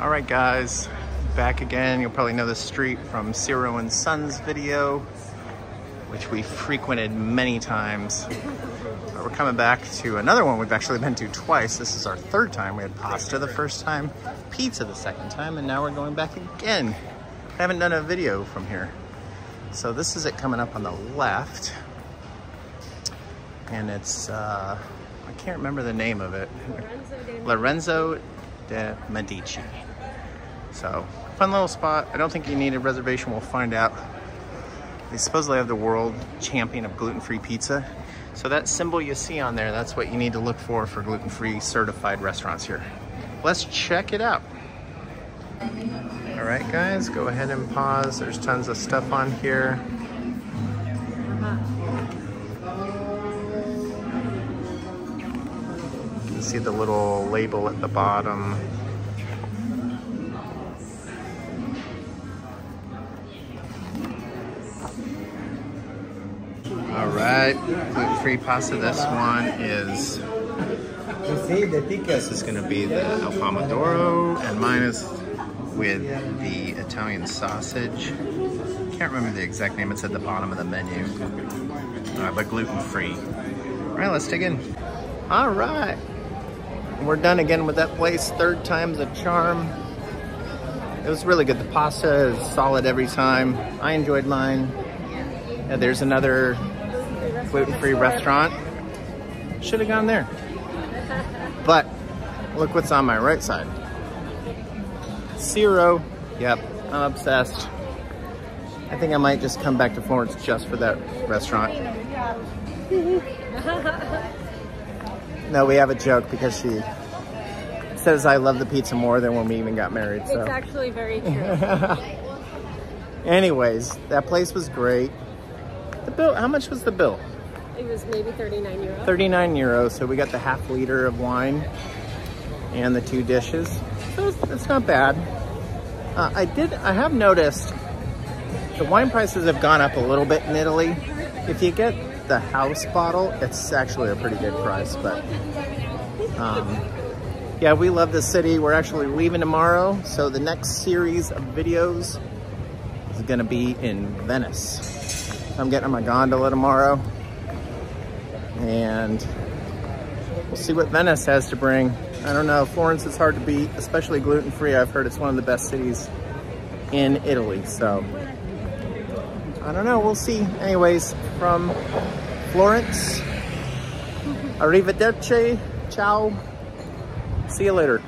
All right, guys, back again. You'll probably know this street from Ciro and Sons video, which we frequented many times. But we're coming back to another one we've actually been to twice. This is our third time. We had pasta the first time, pizza the second time, and now we're going back again. I haven't done a video from here. So this is it coming up on the left. And it's, I can't remember the name of it. Lorenzo de Medici. So, fun little spot. I don't think you need a reservation. We'll find out. They supposedly have the world champion of gluten-free pizza. So that symbol you see on there, that's what you need to look for gluten-free certified restaurants here. Let's check it out. All right, guys, go ahead and pause. There's tons of stuff on here. You can see the little label at the bottom. All right, gluten-free pasta. This one is, this is gonna be the al pomodoro, and mine is with the Italian sausage. Can't remember the exact name, it's at the bottom of the menu, but gluten-free. All right, let's dig in. All right, we're done again with that place. Third time's a charm. It was really good. The pasta is solid every time. I enjoyed mine. And there's another gluten-free restaurant. Should have gone there. But look what's on my right side. Ciro. Yep, I'm obsessed. I think I might just come back to Florence just for that restaurant. No, we have a joke because she says I love the pizza more than when we even got married. So. It's actually very true. Anyways, that place was great. The bill, how much was the bill? It was maybe 39 euros. 39 euros. So we got the half liter of wine and the 2 dishes. So it's not bad. I have noticed the wine prices have gone up a little bit in Italy. If you get the house bottle, it's actually a pretty good price. But yeah, we love the city. We're actually leaving tomorrow. So the next series of videos is gonna be in Venice. I'm getting on my gondola tomorrow, and we'll see what Venice has to bring. I don't know, Florence is hard to beat, especially gluten-free. I've heard it's one of the best cities in Italy, so I don't know, we'll see. Anyways, from Florence, arrivederci, ciao, see you later.